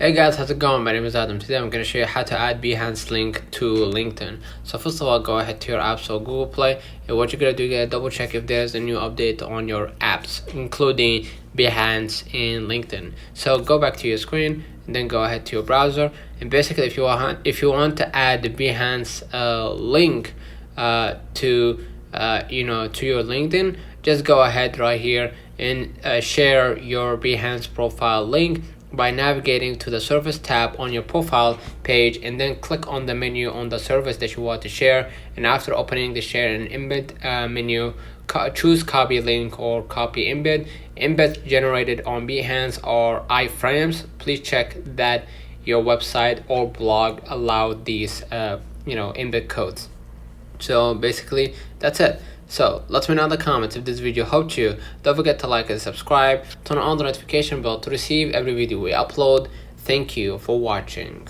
Hey guys, how's it going? My name is Adam. Today I'm going to show you how to add Behance link to LinkedIn. So first of all, go ahead to your App Store, Google Play, and what you're going to do, you're going to double check if there's a new update on your apps, including Behance and LinkedIn. So go back to your screen and then go ahead to your browser, and basically if you want to add the Behance link to your LinkedIn, just go ahead right here and share your Behance profile link by navigating to the service tab on your profile page, and then click on the menu on the service that you want to share. And after opening the share and embed menu, choose copy link or copy embed. Embeds generated on Behance or iframes. Please check that your website or blog allow these embed codes. So basically that's it. So let me know in the comments if this video helped you. Don't forget to like and subscribe. Turn on the notification bell to receive every video we upload. Thank you for watching.